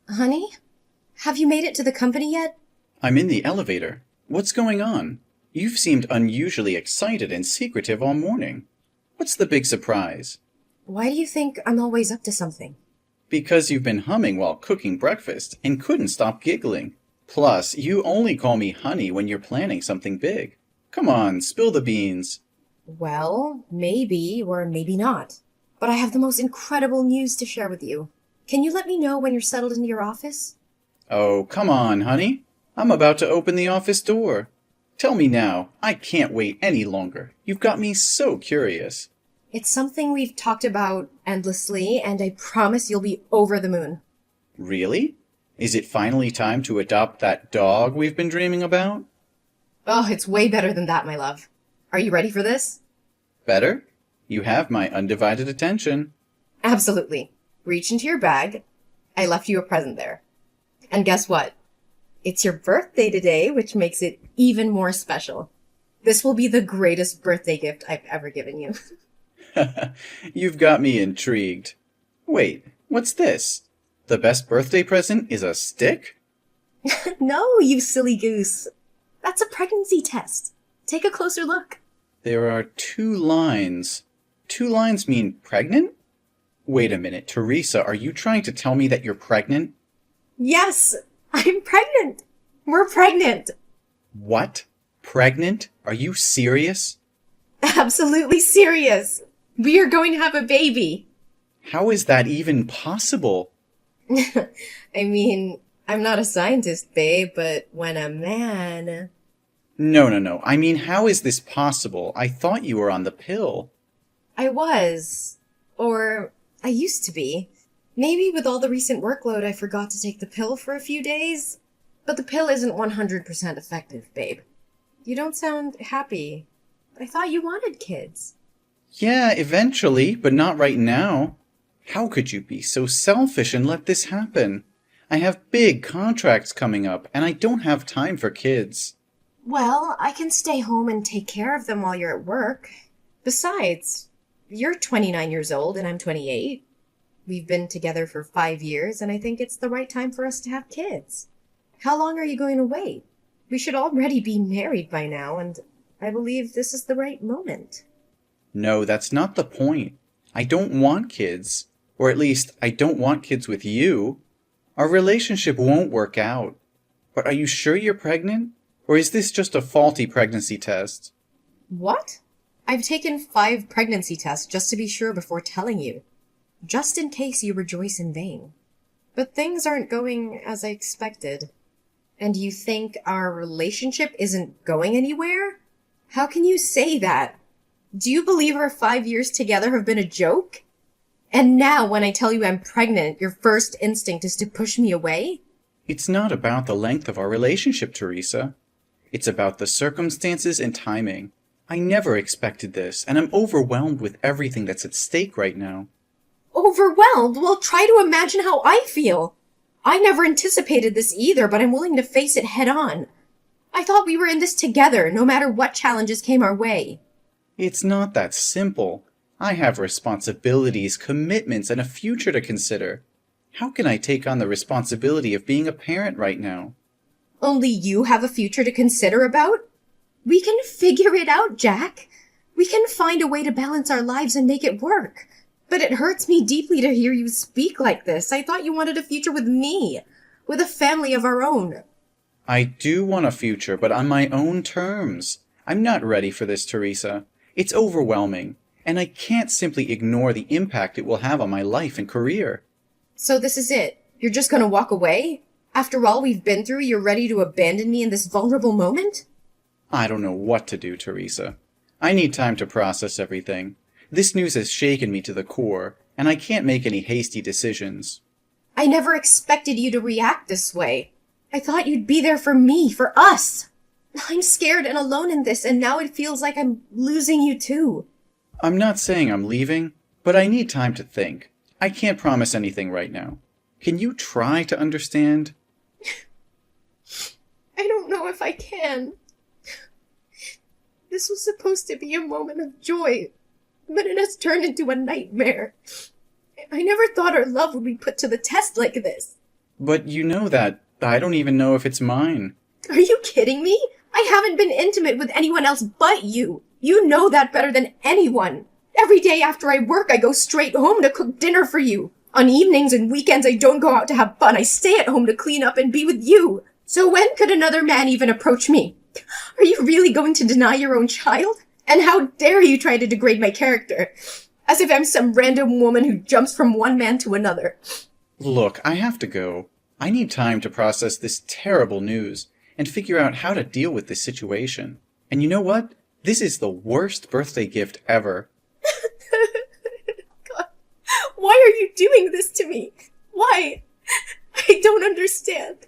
Honey? Have you made it to the company yet? I'm in the elevator. What's going on? You've seemed unusually excited and secretive all morning. What's the big surprise? Why do you think I'm always up to something? Because you've been humming while cooking breakfast and couldn't stop giggling. Plus, you only call me honey when you're planning something big. Come on, spill the beans. Well, maybe or maybe not. But I have the most incredible news to share with you. Can you let me know when you're settled into your office? Oh, come on, honey. I'm about to open the office door. Tell me now. I can't wait any longer. You've got me so curious. It's something we've talked about endlessly, and I promise you'll be over the moon. Really? Is it finally time to adopt that dog we've been dreaming about? Oh, it's way better than that, my love. Are you ready for this? Better? You have my undivided attention. Absolutely. Reach into your bag. I left you a present there. And guess what? It's your birthday today, which makes it even more special. This will be the greatest birthday gift I've ever given you. You've got me intrigued. Wait, what's this? The best birthday present is a stick? No, you silly goose. That's a pregnancy test. Take a closer look. There are 2 lines. 2 lines mean pregnant? Wait a minute, Teresa, are you trying to tell me that you're pregnant? Yes, I'm pregnant. We're pregnant. What? Pregnant? Are you serious? Absolutely serious. We are going to have a baby. How is that even possible? I mean, I'm not a scientist, babe, but when a man... No. I mean, how is this possible? I thought you were on the pill. I was. Or I used to be. Maybe with all the recent workload I forgot to take the pill for a few days. But the pill isn't 100% effective, babe. You don't sound happy. I thought you wanted kids. Yeah, eventually, but not right now. How could you be so selfish and let this happen? I have big contracts coming up, and I don't have time for kids. Well, I can stay home and take care of them while you're at work. Besides, you're 29 years old and I'm 28. We've been together for 5 years, and I think it's the right time for us to have kids. How long are you going to wait? We should already be married by now, and I believe this is the right moment. No, that's not the point. I don't want kids. Or at least, I don't want kids with you. Our relationship won't work out. But are you sure you're pregnant? Or is this just a faulty pregnancy test? What? I've taken 5 pregnancy tests just to be sure before telling you. Just in case you rejoice in vain. But things aren't going as I expected. And you think our relationship isn't going anywhere? How can you say that? Do you believe our 5 years together have been a joke? And now when I tell you I'm pregnant, your first instinct is to push me away? It's not about the length of our relationship, Teresa. It's about the circumstances and timing. I never expected this, and I'm overwhelmed with everything that's at stake right now. Overwhelmed? Well, try to imagine how I feel. I never anticipated this either, but I'm willing to face it head on. I thought we were in this together, no matter what challenges came our way. It's not that simple. I have responsibilities, commitments, and a future to consider. How can I take on the responsibility of being a parent right now? Only you have a future to consider about? We can figure it out, Jack. We can find a way to balance our lives and make it work. But it hurts me deeply to hear you speak like this. I thought you wanted a future with me, with a family of our own. I do want a future, but on my own terms. I'm not ready for this, Teresa. It's overwhelming, and I can't simply ignore the impact it will have on my life and career. So this is it? You're just gonna walk away? After all we've been through, you're ready to abandon me in this vulnerable moment? I don't know what to do, Teresa. I need time to process everything. This news has shaken me to the core, and I can't make any hasty decisions. I never expected you to react this way. I thought you'd be there for me, for us. I'm scared and alone in this, and now it feels like I'm losing you too. I'm not saying I'm leaving, but I need time to think. I can't promise anything right now. Can you try to understand? I don't know if I can. This was supposed to be a moment of joy, but it has turned into a nightmare. I never thought our love would be put to the test like this. But you know that I don't even know if it's mine. Are you kidding me? I haven't been intimate with anyone else but you. You know that better than anyone. Every day after I work, I go straight home to cook dinner for you. On evenings and weekends, I don't go out to have fun. I stay at home to clean up and be with you. So when could another man even approach me? Are you really going to deny your own child? And how dare you try to degrade my character? As if I'm some random woman who jumps from one man to another. Look, I have to go. I need time to process this terrible news and figure out how to deal with this situation. And you know what? This is the worst birthday gift ever. God, why are you doing this to me? Why? I don't understand.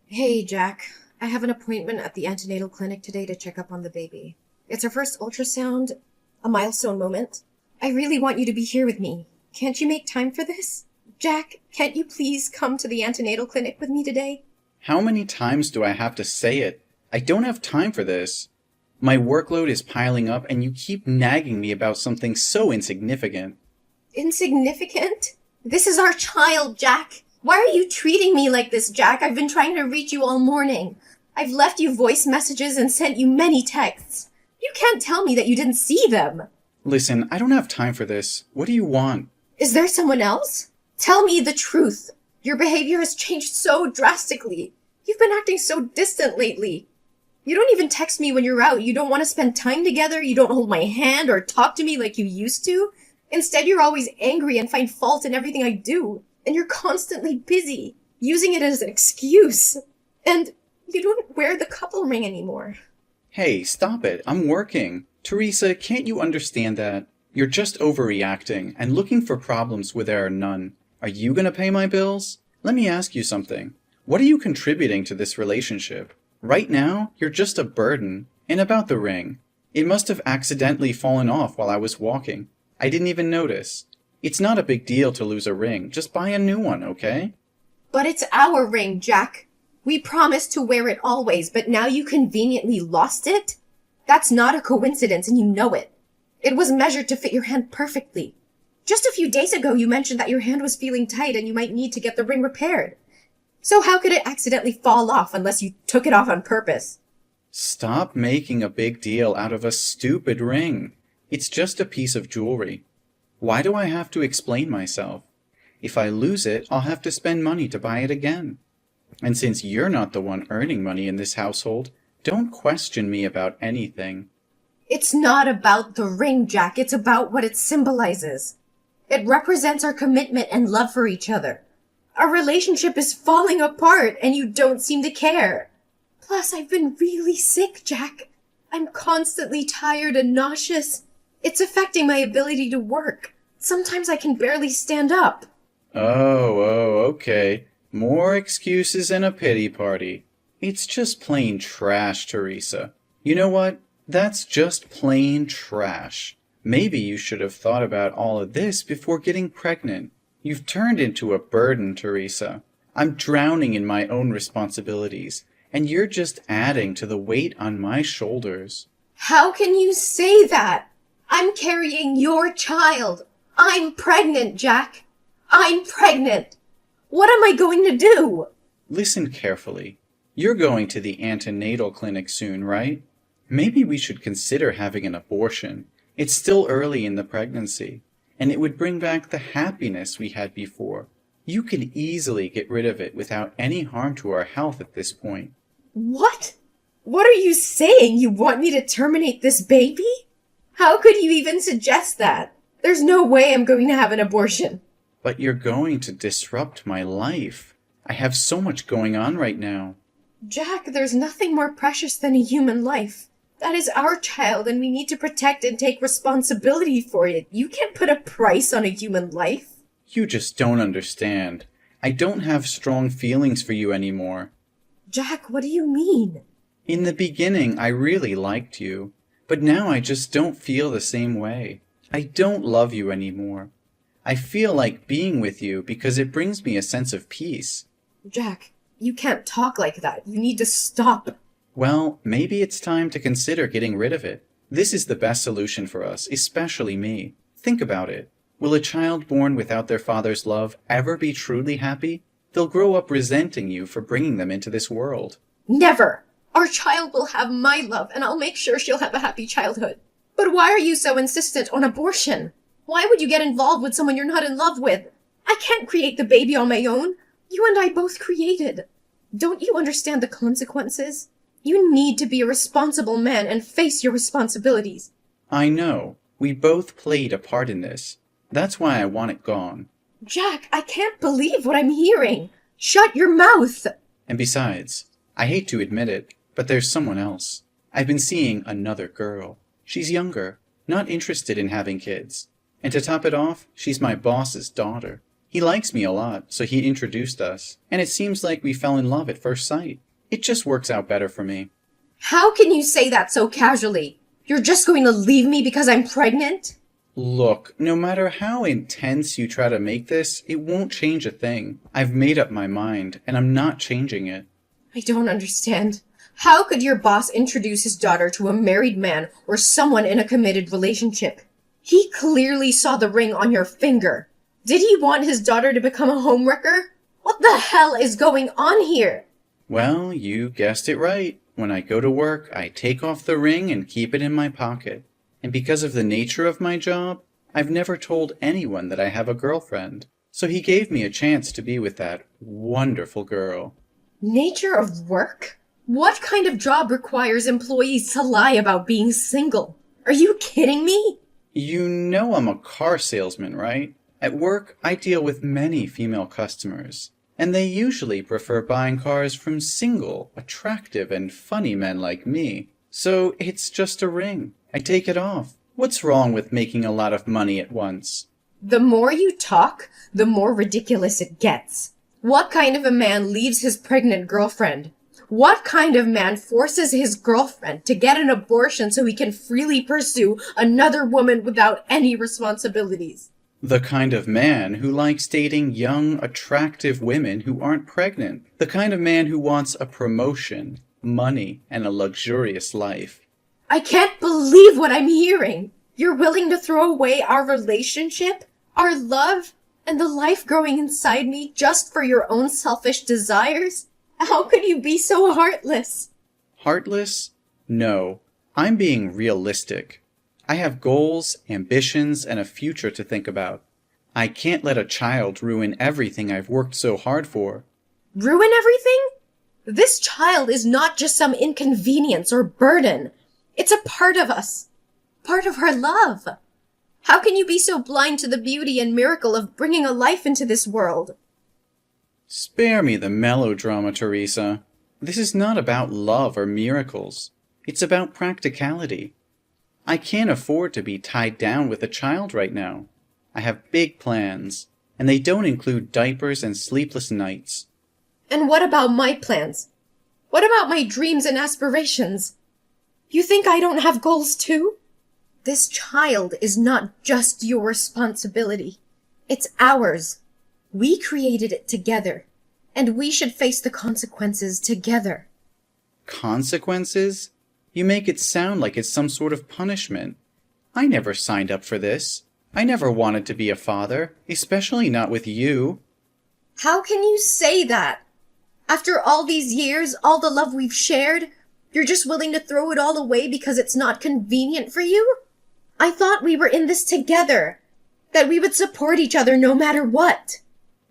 Hey, Jack. I have an appointment at the antenatal clinic today to check up on the baby. It's her first ultrasound, a milestone moment. I really want you to be here with me. Can't you make time for this? Jack, can't you please come to the antenatal clinic with me today? How many times do I have to say it? I don't have time for this. My workload is piling up and you keep nagging me about something so insignificant. Insignificant? This is our child, Jack. Why are you treating me like this, Jack? I've been trying to reach you all morning. I've left you voice messages and sent you many texts. You can't tell me that you didn't see them. Listen, I don't have time for this. What do you want? Is there someone else? Tell me the truth. Your behavior has changed so drastically. You've been acting so distant lately. You don't even text me when you're out. You don't want to spend time together. You don't hold my hand or talk to me like you used to. Instead, you're always angry and find fault in everything I do. And you're constantly busy, using it as an excuse. And you don't wear the couple ring anymore. Hey, stop it. I'm working. Teresa, can't you understand that? You're just overreacting and looking for problems where there are none. Are you gonna pay my bills? Let me ask you something. What are you contributing to this relationship? Right now, you're just a burden. And about the ring. It must have accidentally fallen off while I was walking. I didn't even notice. It's not a big deal to lose a ring. Just buy a new one, okay? But it's our ring, Jack. We promised to wear it always, but now you conveniently lost it? That's not a coincidence, and you know it. It was measured to fit your hand perfectly. Just a few days ago, you mentioned that your hand was feeling tight and you might need to get the ring repaired. So how could it accidentally fall off unless you took it off on purpose? Stop making a big deal out of a stupid ring. It's just a piece of jewelry. Why do I have to explain myself? If I lose it, I'll have to spend money to buy it again. And since you're not the one earning money in this household, don't question me about anything. It's not about the ring, Jack. It's about what it symbolizes. It represents our commitment and love for each other. Our relationship is falling apart and you don't seem to care. Plus, I've been really sick, Jack. I'm constantly tired and nauseous. It's affecting my ability to work. Sometimes I can barely stand up. Oh, okay. More excuses and a pity party. It's just plain trash, Teresa. You know what? That's just plain trash. Maybe you should have thought about all of this before getting pregnant. You've turned into a burden, Teresa. I'm drowning in my own responsibilities, and you're just adding to the weight on my shoulders. How can you say that? I'm carrying your child. I'm pregnant, Jack. I'm pregnant. What am I going to do? Listen carefully. You're going to the antenatal clinic soon, right? Maybe we should consider having an abortion. It's still early in the pregnancy, and it would bring back the happiness we had before. You can easily get rid of it without any harm to our health at this point. What? What are you saying? You want me to terminate this baby? How could you even suggest that? There's no way I'm going to have an abortion. But you're going to disrupt my life. I have so much going on right now. Jack, there's nothing more precious than a human life. That is our child, and we need to protect and take responsibility for it. You can't put a price on a human life. You just don't understand. I don't have strong feelings for you anymore. Jack, what do you mean? In the beginning, I really liked you, but now I just don't feel the same way. I don't love you anymore. I feel like being with you because it brings me a sense of peace. Jack, you can't talk like that. You need to stop. Well, maybe it's time to consider getting rid of it. This is the best solution for us, especially me. Think about it. Will a child born without their father's love ever be truly happy? They'll grow up resenting you for bringing them into this world. Never! Our child will have my love, and I'll make sure she'll have a happy childhood. But why are you so insistent on abortion? Why would you get involved with someone you're not in love with? I can't create the baby on my own. You and I both created. Don't you understand the consequences? You need to be a responsible man and face your responsibilities. I know. We both played a part in this. That's why I want it gone. Jack, I can't believe what I'm hearing. Shut your mouth! And besides, I hate to admit it, but there's someone else. I've been seeing another girl. She's younger, not interested in having kids. And to top it off, she's my boss's daughter. He likes me a lot, so he introduced us, and it seems like we fell in love at first sight. It just works out better for me. How can you say that so casually? You're just going to leave me because I'm pregnant? Look, no matter how intense you try to make this, it won't change a thing. I've made up my mind, and I'm not changing it. I don't understand. How could your boss introduce his daughter to a married man or someone in a committed relationship? He clearly saw the ring on your finger. Did he want his daughter to become a homewrecker? What the hell is going on here? Well, you guessed it right. When I go to work, I take off the ring and keep it in my pocket. And because of the nature of my job, I've never told anyone that I have a girlfriend. So he gave me a chance to be with that wonderful girl. Nature of work? What kind of job requires employees to lie about being single? Are you kidding me? You know I'm a car salesman, right? At work, I deal with many female customers, and they usually prefer buying cars from single, attractive, and funny men like me. So it's just a ring. I take it off. What's wrong with making a lot of money at once? The more you talk, the more ridiculous it gets. What kind of a man leaves his pregnant girlfriend? What kind of man forces his girlfriend to get an abortion so he can freely pursue another woman without any responsibilities? The kind of man who likes dating young, attractive women who aren't pregnant. The kind of man who wants a promotion, money, and a luxurious life. I can't believe what I'm hearing. You're willing to throw away our relationship, our love, and the life growing inside me just for your own selfish desires? How could you be so heartless? Heartless? No. I'm being realistic. I have goals, ambitions, and a future to think about. I can't let a child ruin everything I've worked so hard for. Ruin everything? This child is not just some inconvenience or burden. It's a part of us. Part of our love. How can you be so blind to the beauty and miracle of bringing a life into this world? Spare me the melodrama, Teresa. This is not about love or miracles. It's about practicality. I can't afford to be tied down with a child right now. I have big plans, and they don't include diapers and sleepless nights. And what about my plans? What about my dreams and aspirations? You think I don't have goals too? This child is not just your responsibility. It's ours. We created it together, and we should face the consequences together. Consequences? You make it sound like it's some sort of punishment. I never signed up for this. I never wanted to be a father, especially not with you. How can you say that? After all these years, all the love we've shared, you're just willing to throw it all away because it's not convenient for you? I thought we were in this together, that we would support each other no matter what.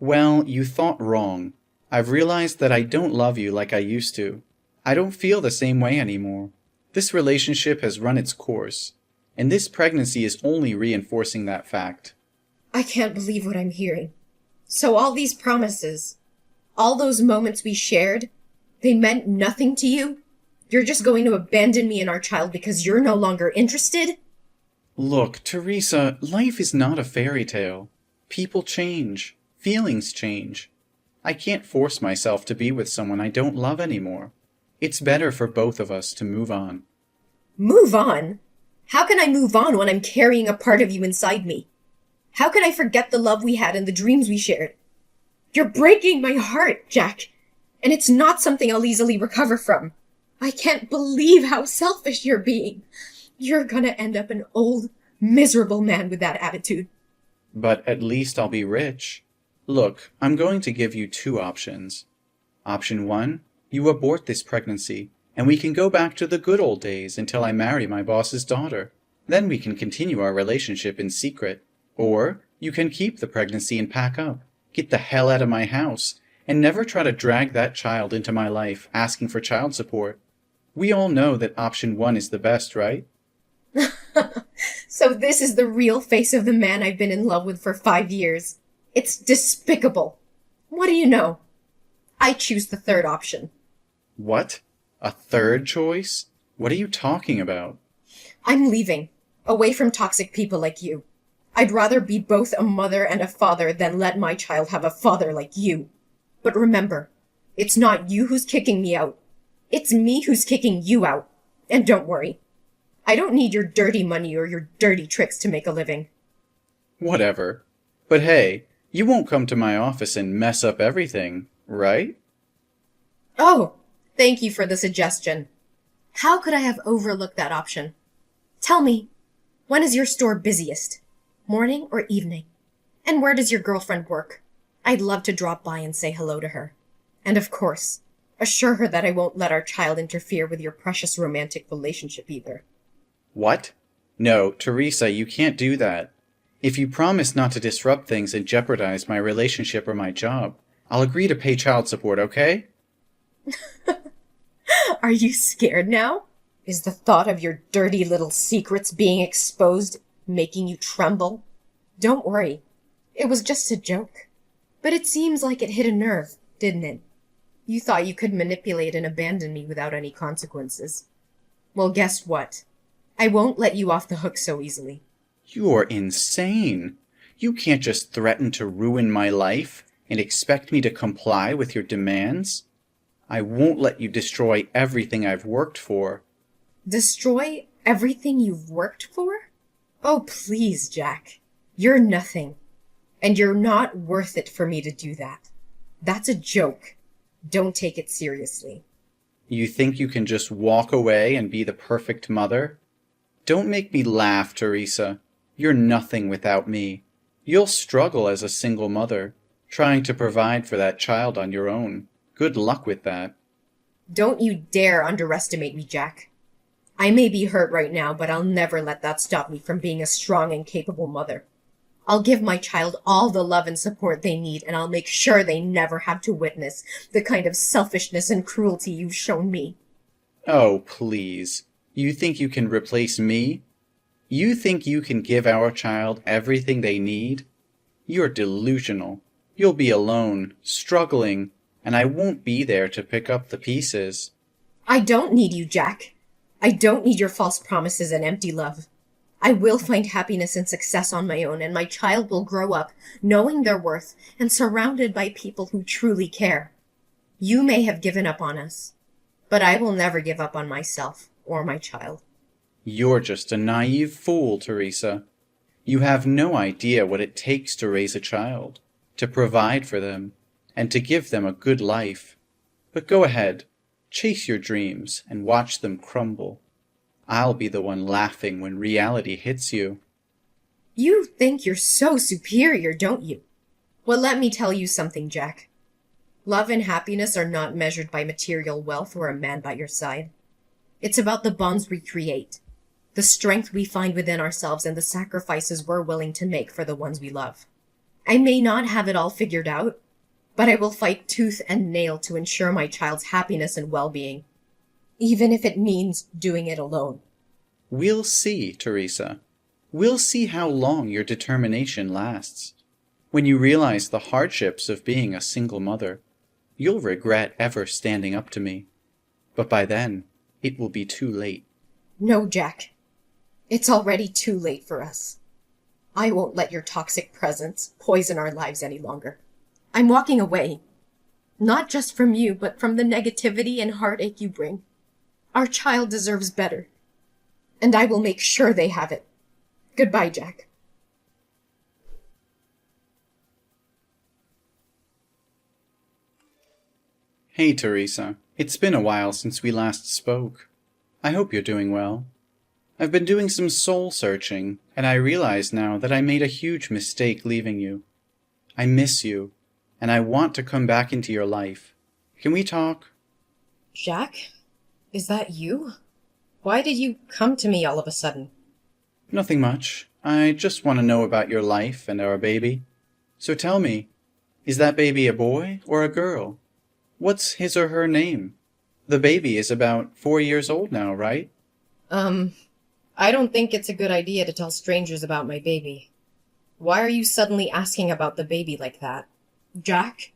Well, you thought wrong. I've realized that I don't love you like I used to. I don't feel the same way anymore. This relationship has run its course, and this pregnancy is only reinforcing that fact. I can't believe what I'm hearing. So all these promises, all those moments we shared, they meant nothing to you? You're just going to abandon me and our child because you're no longer interested? Look, Teresa, life is not a fairy tale. People change. Feelings change. I can't force myself to be with someone I don't love anymore. It's better for both of us to move on. Move on? How can I move on when I'm carrying a part of you inside me? How can I forget the love we had and the dreams we shared? You're breaking my heart, Jack, and it's not something I'll easily recover from. I can't believe how selfish you're being. You're gonna end up an old, miserable man with that attitude. But at least I'll be rich. Look, I'm going to give you two options. Option one, you abort this pregnancy, and we can go back to the good old days until I marry my boss's daughter. Then we can continue our relationship in secret. Or you can keep the pregnancy and pack up, get the hell out of my house, and never try to drag that child into my life asking for child support. We all know that option one is the best, right? So this is the real face of the man I've been in love with for 5 years. It's despicable. What do you know? I choose the third option. What? A third choice? What are you talking about? I'm leaving, away from toxic people like you. I'd rather be both a mother and a father than let my child have a father like you. But remember, it's not you who's kicking me out. It's me who's kicking you out. And don't worry, I don't need your dirty money or your dirty tricks to make a living. Whatever. But hey, you won't come to my office and mess up everything, right? Oh, thank you for the suggestion. How could I have overlooked that option? Tell me, when is your store busiest? Morning or evening? And where does your girlfriend work? I'd love to drop by and say hello to her. And of course, assure her that I won't let our child interfere with your precious romantic relationship either. What? No, Teresa, you can't do that. If you promise not to disrupt things and jeopardize my relationship or my job, I'll agree to pay child support, okay? Are you scared now? Is the thought of your dirty little secrets being exposed making you tremble? Don't worry. It was just a joke. But it seems like it hit a nerve, didn't it? You thought you could manipulate and abandon me without any consequences. Well, guess what? I won't let you off the hook so easily. You're insane. You can't just threaten to ruin my life and expect me to comply with your demands. I won't let you destroy everything I've worked for. Destroy everything you've worked for? Oh, please, Jack. You're nothing. And you're not worth it for me to do that. That's a joke. Don't take it seriously. You think you can just walk away and be the perfect mother? Don't make me laugh, Teresa. You're nothing without me. You'll struggle as a single mother, trying to provide for that child on your own. Good luck with that. Don't you dare underestimate me, Jack. I may be hurt right now, but I'll never let that stop me from being a strong and capable mother. I'll give my child all the love and support they need, and I'll make sure they never have to witness the kind of selfishness and cruelty you've shown me. Oh, please. You think you can replace me? You think you can give our child everything they need? You're delusional. You'll be alone, struggling, and I won't be there to pick up the pieces. I don't need you, Jack. I don't need your false promises and empty love. I will find happiness and success on my own, and my child will grow up knowing their worth and surrounded by people who truly care. You may have given up on us, but I will never give up on myself or my child. You're just a naive fool, Teresa. You have no idea what it takes to raise a child, to provide for them, and to give them a good life. But go ahead, chase your dreams and watch them crumble. I'll be the one laughing when reality hits you. You think you're so superior, don't you? Well, let me tell you something, Jack. Love and happiness are not measured by material wealth or a man by your side. It's about the bonds we create, the strength we find within ourselves, and the sacrifices we're willing to make for the ones we love. I may not have it all figured out, but I will fight tooth and nail to ensure my child's happiness and well-being, even if it means doing it alone. We'll see, Teresa. We'll see how long your determination lasts. When you realize the hardships of being a single mother, you'll regret ever standing up to me. But by then, it will be too late. No, Jack. It's already too late for us. I won't let your toxic presence poison our lives any longer. I'm walking away. Not just from you, but from the negativity and heartache you bring. Our child deserves better. And I will make sure they have it. Goodbye, Jack. Hey, Teresa. It's been a while since we last spoke. I hope you're doing well. I've been doing some soul searching, and I realize now that I made a huge mistake leaving you. I miss you, and I want to come back into your life. Can we talk? Jack? Is that you? Why did you come to me all of a sudden? Nothing much. I just want to know about your life and our baby. So tell me, is that baby a boy or a girl? What's his or her name? The baby is about 4 years old now, right? I don't think it's a good idea to tell strangers about my baby. Why are you suddenly asking about the baby like that? Jack,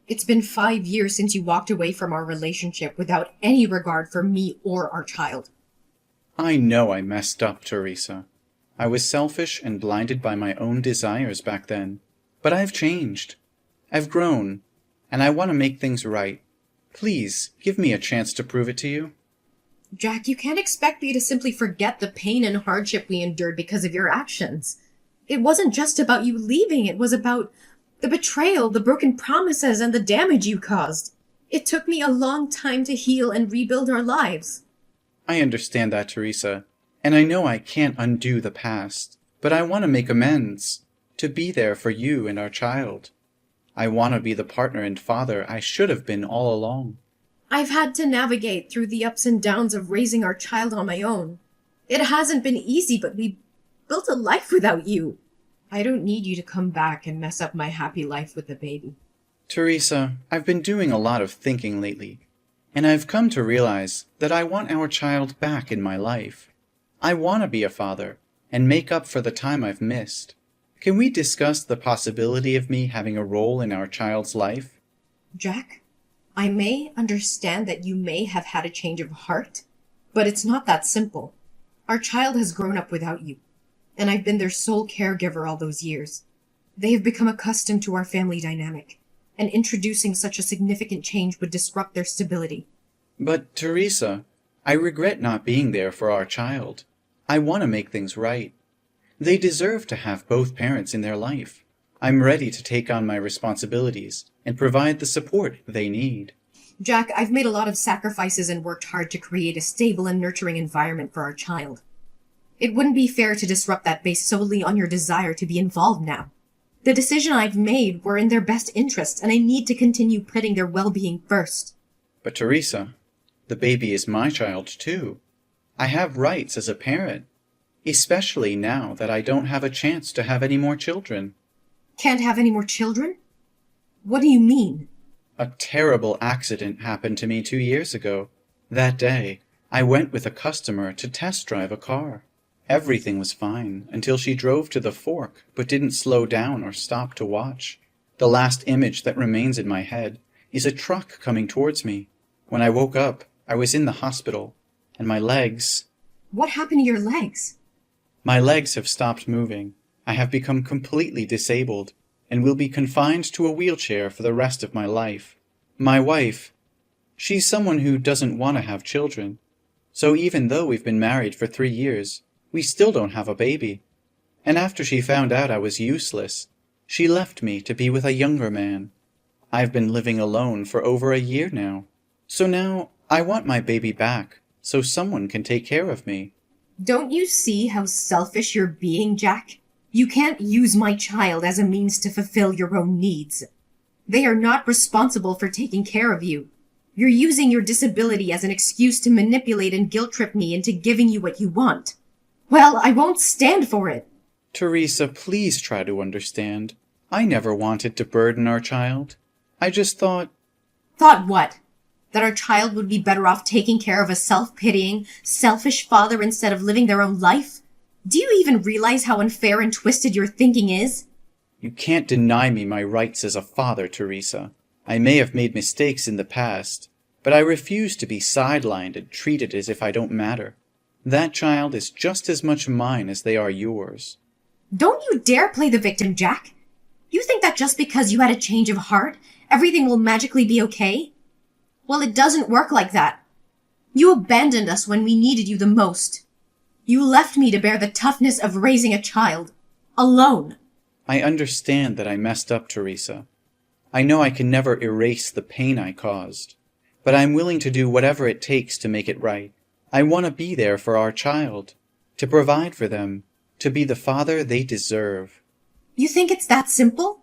it's been 5 years since you walked away from our relationship without any regard for me or our child. I know I messed up, Teresa. I was selfish and blinded by my own desires back then. But I've changed. I've grown, and I want to make things right. Please, give me a chance to prove it to you. Jack, you can't expect me to simply forget the pain and hardship we endured because of your actions. It wasn't just about you leaving, it was about the betrayal, the broken promises, and the damage you caused. It took me a long time to heal and rebuild our lives. I understand that, Teresa, and I know I can't undo the past, but I want to make amends, to be there for you and our child. I want to be the partner and father I should have been all along. I've had to navigate through the ups and downs of raising our child on my own. It hasn't been easy, but we built a life without you. I don't need you to come back and mess up my happy life with the baby. Teresa, I've been doing a lot of thinking lately, and I've come to realize that I want our child back in my life. I want to be a father and make up for the time I've missed. Can we discuss the possibility of me having a role in our child's life? Jack, I may understand that you may have had a change of heart, but it's not that simple. Our child has grown up without you, and I've been their sole caregiver all those years. They have become accustomed to our family dynamic, and introducing such a significant change would disrupt their stability. But, Teresa, I regret not being there for our child. I want to make things right. They deserve to have both parents in their life. I'm ready to take on my responsibilities and provide the support they need. Jack, I've made a lot of sacrifices and worked hard to create a stable and nurturing environment for our child. It wouldn't be fair to disrupt that based solely on your desire to be involved now. The decision I've made were in their best interest, and I need to continue putting their well-being first. But Teresa, the baby is my child too. I have rights as a parent, especially now that I don't have a chance to have any more children. Can't have any more children? What do you mean? A terrible accident happened to me 2 years ago. That day, I went with a customer to test drive a car. Everything was fine until she drove to the fork but didn't slow down or stop to watch. The last image that remains in my head is a truck coming towards me. When I woke up, I was in the hospital, and my legs... What happened to your legs? My legs have stopped moving. I have become completely disabled and will be confined to a wheelchair for the rest of my life. My wife, she's someone who doesn't want to have children. So even though we've been married for 3 years, we still don't have a baby. And after she found out I was useless, she left me to be with a younger man. I've been living alone for over a year now. So now I want my baby back so someone can take care of me. Don't you see how selfish you're being, Jack? You can't use my child as a means to fulfill your own needs. They are not responsible for taking care of you. You're using your disability as an excuse to manipulate and guilt-trip me into giving you what you want. Well, I won't stand for it. Teresa, please try to understand. I never wanted to burden our child. I just thought... Thought what? That our child would be better off taking care of a self-pitying, selfish father instead of living their own life? Do you even realize how unfair and twisted your thinking is? You can't deny me my rights as a father, Teresa. I may have made mistakes in the past, but I refuse to be sidelined and treated as if I don't matter. That child is just as much mine as they are yours. Don't you dare play the victim, Jack. You think that just because you had a change of heart, everything will magically be okay? Well, it doesn't work like that. You abandoned us when we needed you the most. You left me to bear the toughness of raising a child. Alone. I understand that I messed up, Teresa. I know I can never erase the pain I caused. But I'm willing to do whatever it takes to make it right. I want to be there for our child, to provide for them, to be the father they deserve. You think it's that simple?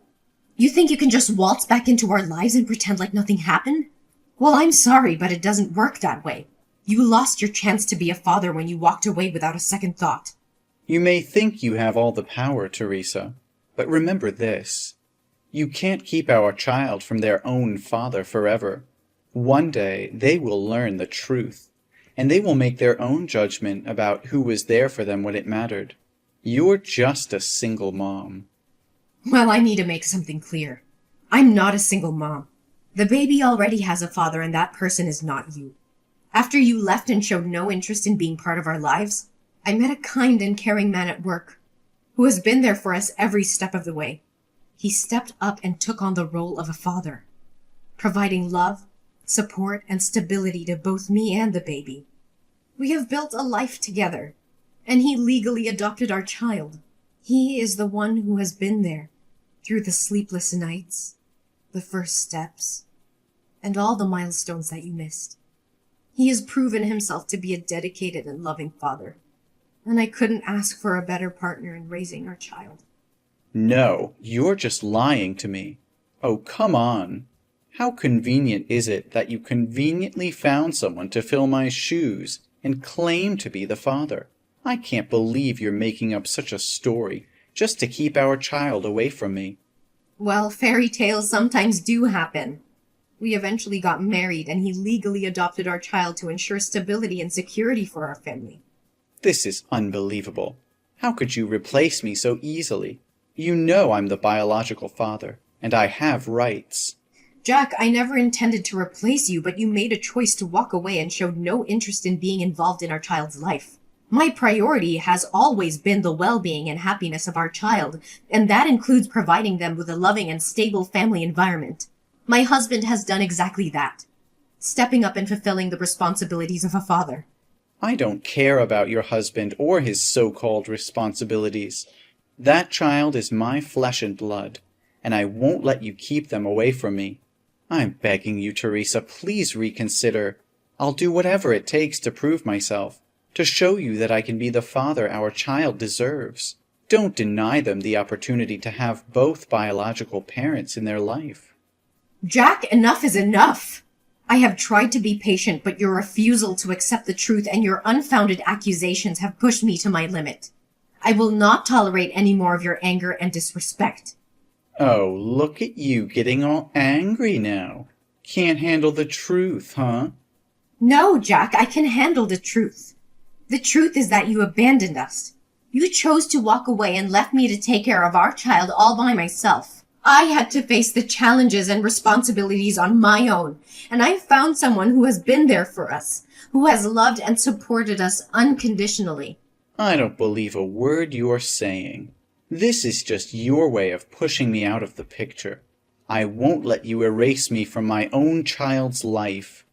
You think you can just waltz back into our lives and pretend like nothing happened? Well, I'm sorry, but it doesn't work that way. You lost your chance to be a father when you walked away without a second thought. You may think you have all the power, Teresa, but remember this. You can't keep our child from their own father forever. One day they will learn the truth, and they will make their own judgment about who was there for them when it mattered. You're just a single mom. Well, I need to make something clear. I'm not a single mom. The baby already has a father, and that person is not you. After you left and showed no interest in being part of our lives, I met a kind and caring man at work who has been there for us every step of the way. He stepped up and took on the role of a father, providing love, support, and stability to both me and the baby. We have built a life together, and he legally adopted our child. He is the one who has been there through the sleepless nights, the first steps, and all the milestones that you missed. He has proven himself to be a dedicated and loving father, and I couldn't ask for a better partner in raising our child. No, you're just lying to me. Oh, come on. How convenient is it that you conveniently found someone to fill my shoes and claim to be the father? I can't believe you're making up such a story just to keep our child away from me. Well, fairy tales sometimes do happen. We eventually got married, and he legally adopted our child to ensure stability and security for our family. This is unbelievable. How could you replace me so easily? You know I'm the biological father, and I have rights. Jack, I never intended to replace you, but you made a choice to walk away and showed no interest in being involved in our child's life. My priority has always been the well-being and happiness of our child, and that includes providing them with a loving and stable family environment. My husband has done exactly that, stepping up and fulfilling the responsibilities of a father. I don't care about your husband or his so-called responsibilities. That child is my flesh and blood, and I won't let you keep them away from me. I'm begging you, Teresa, please reconsider. I'll do whatever it takes to prove myself, to show you that I can be the father our child deserves. Don't deny them the opportunity to have both biological parents in their life. Jack, enough is enough! I have tried to be patient, but your refusal to accept the truth and your unfounded accusations have pushed me to my limit. I will not tolerate any more of your anger and disrespect. Oh, look at you getting all angry now. Can't handle the truth, huh? No, Jack, I can handle the truth. The truth is that you abandoned us. You chose to walk away and left me to take care of our child all by myself. I had to face the challenges and responsibilities on my own, and I found someone who has been there for us, who has loved and supported us unconditionally. I don't believe a word you're saying. This is just your way of pushing me out of the picture. I won't let you erase me from my own child's life.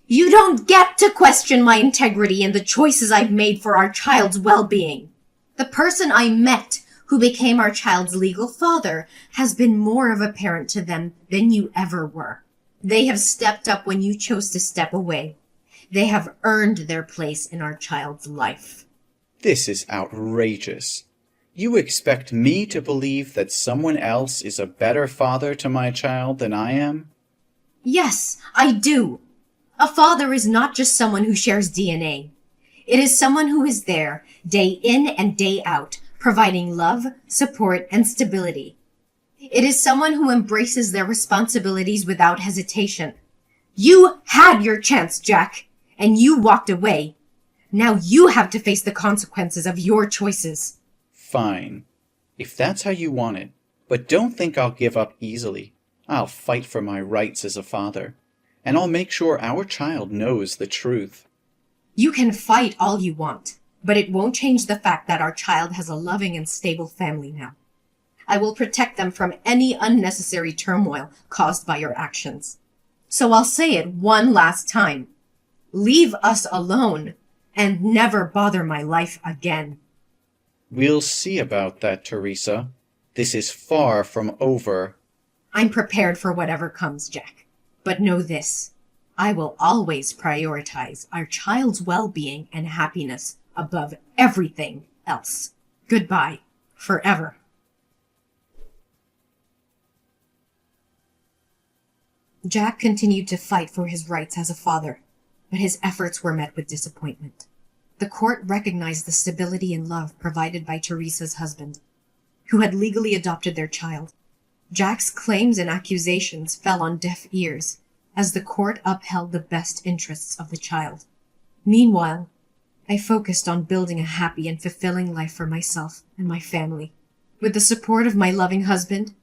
You don't get to question my integrity and the choices I've made for our child's well-being. The person I met who became our child's legal father has been more of a parent to them than you ever were. They have stepped up when you chose to step away. They have earned their place in our child's life. This is outrageous. You expect me to believe that someone else is a better father to my child than I am? Yes, I do. A father is not just someone who shares DNA. It is someone who is there, day in and day out, providing love, support, and stability. It is someone who embraces their responsibilities without hesitation. You had your chance, Jack, and you walked away. Now you have to face the consequences of your choices. Fine, if that's how you want it, but don't think I'll give up easily. I'll fight for my rights as a father, and I'll make sure our child knows the truth. You can fight all you want, but it won't change the fact that our child has a loving and stable family now. I will protect them from any unnecessary turmoil caused by your actions. So I'll say it one last time. Leave us alone and never bother my life again. We'll see about that, Teresa. This is far from over. I'm prepared for whatever comes, Jack. But know this. I will always prioritize our child's well-being and happiness above everything else. Goodbye, forever. Jack continued to fight for his rights as a father, but his efforts were met with disappointment. The court recognized the stability and love provided by Teresa's husband, who had legally adopted their child. Jack's claims and accusations fell on deaf ears, as the court upheld the best interests of the child. Meanwhile, I focused on building a happy and fulfilling life for myself and my family. With the support of my loving husband,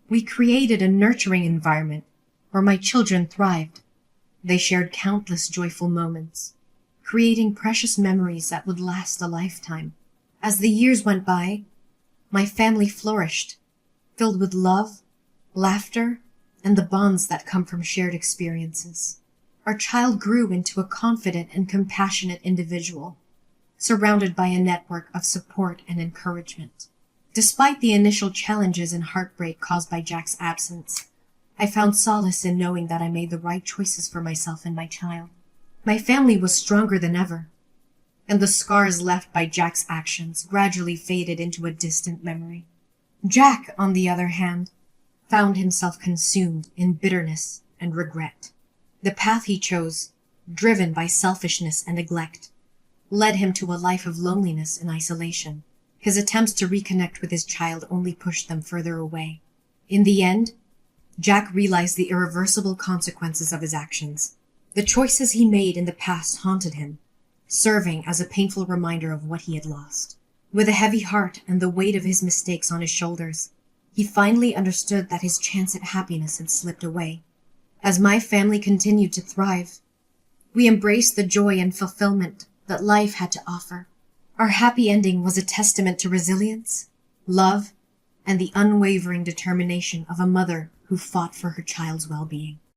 we created a nurturing environment where my children thrived. They shared countless joyful moments, creating precious memories that would last a lifetime. As the years went by, my family flourished, filled with love, laughter, and the bonds that come from shared experiences. Our child grew into a confident and compassionate individual, surrounded by a network of support and encouragement. Despite the initial challenges and heartbreak caused by Jack's absence, I found solace in knowing that I made the right choices for myself and my child. My family was stronger than ever, and the scars left by Jack's actions gradually faded into a distant memory. Jack, on the other hand, found himself consumed in bitterness and regret. The path he chose, driven by selfishness and neglect, led him to a life of loneliness and isolation. His attempts to reconnect with his child only pushed them further away. In the end, Jack realized the irreversible consequences of his actions. The choices he made in the past haunted him, serving as a painful reminder of what he had lost. With a heavy heart and the weight of his mistakes on his shoulders, he finally understood that his chance at happiness had slipped away. As my family continued to thrive, we embraced the joy and fulfillment that life had to offer. Our happy ending was a testament to resilience, love, and the unwavering determination of a mother who fought for her child's well-being.